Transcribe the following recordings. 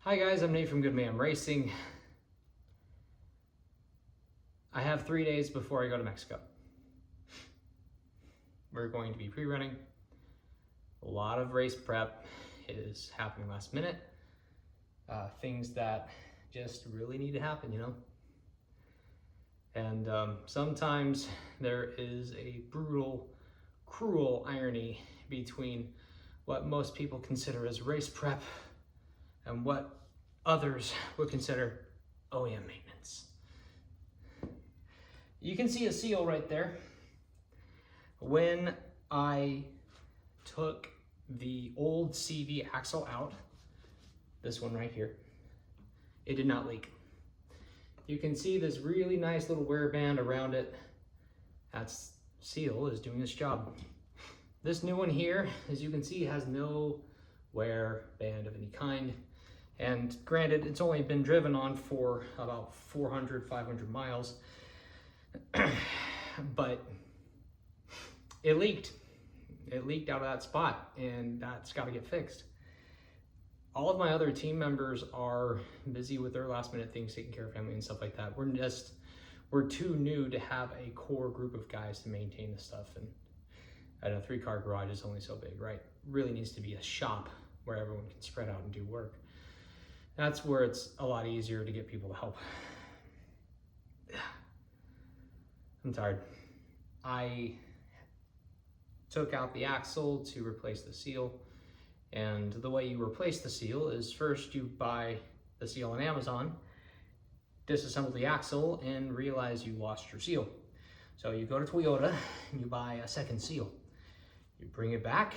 Hi guys, I'm Nate from Good Man Racing. I have 3 days before I go to Mexico. We're going to be pre-running. A lot of race prep is happening last minute. Things that just really need to happen, you know? And sometimes there is a brutal, cruel irony between what most people consider as race prep and what others would consider OEM maintenance. You can see a seal right there. When I took the old CV axle out, this one right here, it did not leak. You can see this really nice little wear band around it. That seal is doing its job. This new one here, as you can see, has no wear band of any kind. And granted, it's only been driven on for about 400, 500 miles, but it leaked. It leaked out of that spot, and that's got to get fixed. All of my other team members are busy with their last minute things, taking care of family and stuff like that. We're too new to have a core group of guys to maintain this stuff. And I know 3-car garage is only so big, right? Really needs to be a shop where everyone can spread out and do work. That's where it's a lot easier to get people to help. I'm tired. I took out the axle to replace the seal. And the way you replace the seal is first you buy the seal on Amazon, disassemble the axle, and realize you lost your seal. So you go to Toyota and you buy a second seal. You bring it back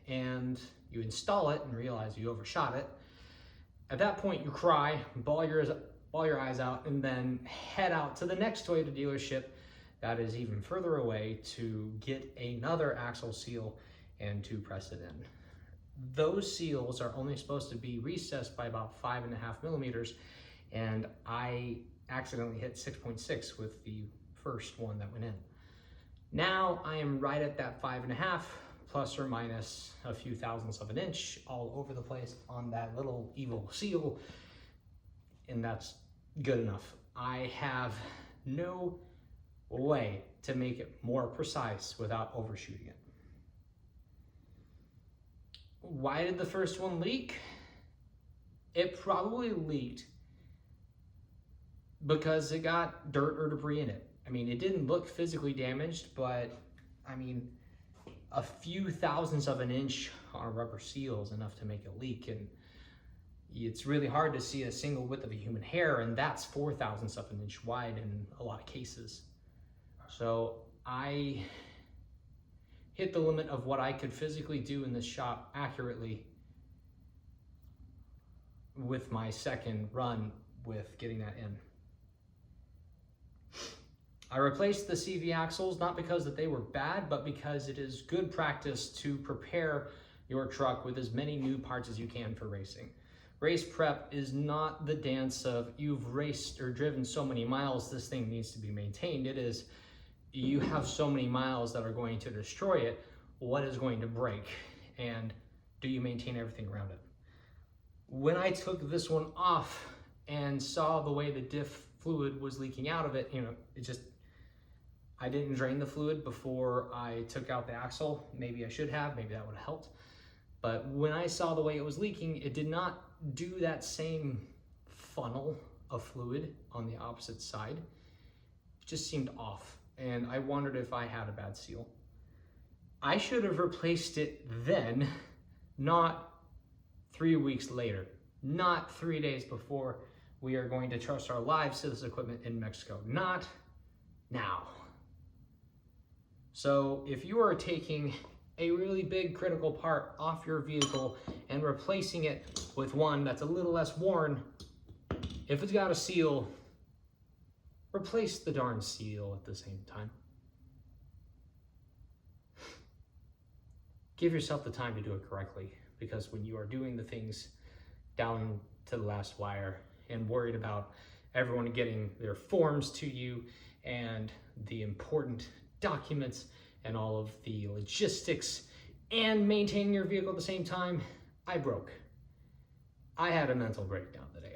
and you install it and realize you overshot it. At that point, you cry, bawl your eyes out, and then head out to the next Toyota dealership that is even further away to get another axle seal and to press it in. Those seals are only supposed to be recessed by about 5.5 millimeters, and I accidentally hit 6.6 with the first one that went in. Now I am right at that 5.5, plus or minus a few thousandths of an inch all over the place on that little evil seal, and that's good enough. I have no way to make it more precise without overshooting it. Why did the first one leak? It probably leaked because it got dirt or debris in it. I mean, it didn't look physically damaged, but I mean, a few thousandths of an inch on a rubber seal is enough to make it leak. And it's really hard to see a single width of a human hair, and that's 4 thousandths of an inch wide in a lot of cases. So I hit the limit of what I could physically do in this shop accurately with my second run with getting that in. I replaced the CV axles, not because that they were bad, but because it is good practice to prepare your truck with as many new parts as you can for racing. Race prep is not the dance of you've raced or driven so many miles, this thing needs to be maintained. It is, you have so many miles that are going to destroy it, what is going to break, and do you maintain everything around it? When I took this one off and saw the way the diff fluid was leaking out of it, you know, I didn't drain the fluid before I took out the axle. Maybe I should have, maybe that would have helped. But when I saw the way it was leaking, it did not do that same funnel of fluid on the opposite side. It just seemed off. And I wondered if I had a bad seal. I should have replaced it then, not 3 weeks later, not 3 days before we are going to trust our lives to this equipment in Mexico, not now. So if you are taking a really big critical part off your vehicle and replacing it with one that's a little less worn, if it's got a seal, replace the darn seal at the same time. Give yourself the time to do it correctly, because when you are doing the things down to the last wire and worried about everyone getting their forms to you and the important documents and all of the logistics and maintaining your vehicle at the same time, I broke. I had a mental breakdown today.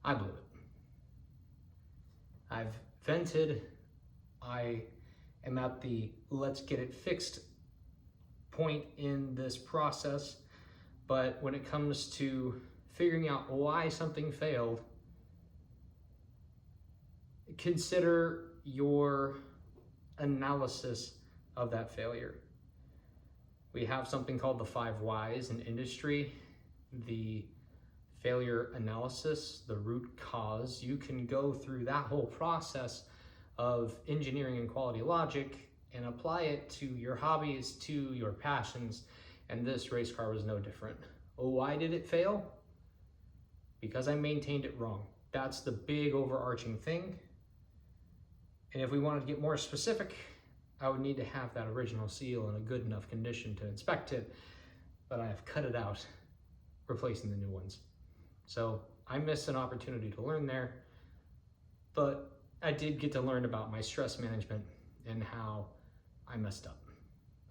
I blew it. I've vented. I am at the let's get it fixed point in this process. But when it comes to figuring out why something failed, consider your analysis of that failure. We have something called the 5 whys in industry. The failure analysis, the root cause. You can go through that whole process of engineering and quality logic and apply it to your hobbies, to your passions, and this race car was no different. Why did it fail? Because I maintained it wrong. That's the big overarching thing. And if we wanted to get more specific, I would need to have that original seal in a good enough condition to inspect it, but I have cut it out, replacing the new ones. So I missed an opportunity to learn there, but I did get to learn about my stress management and how I messed up.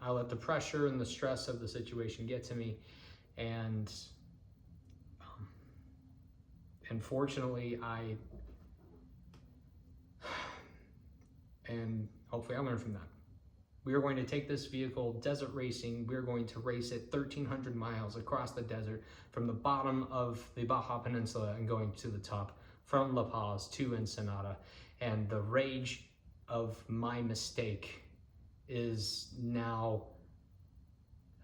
I let the pressure and the stress of the situation get to me, and unfortunately, and hopefully I learned from that. We are going to take this vehicle desert racing. We're going to race it 1,300 miles across the desert from the bottom of the Baja Peninsula and going to the top, from La Paz to Ensenada. And the rage of my mistake is now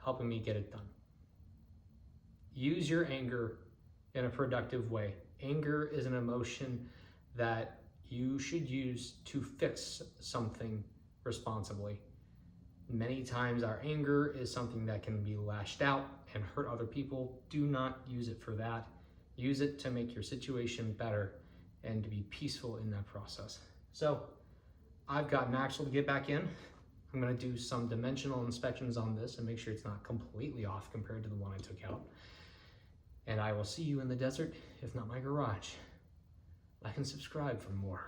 helping me get it done. Use your anger in a productive way. Anger is an emotion that you should use to fix something responsibly. Many times our anger is something that can be lashed out and hurt other people. Do not use it for that. Use it to make your situation better and to be peaceful in that process. So I've got an axle to get back in. I'm going to do some dimensional inspections on this and make sure it's not completely off compared to the one I took out. And I will see you in the desert, if not my garage. Like and subscribe for more.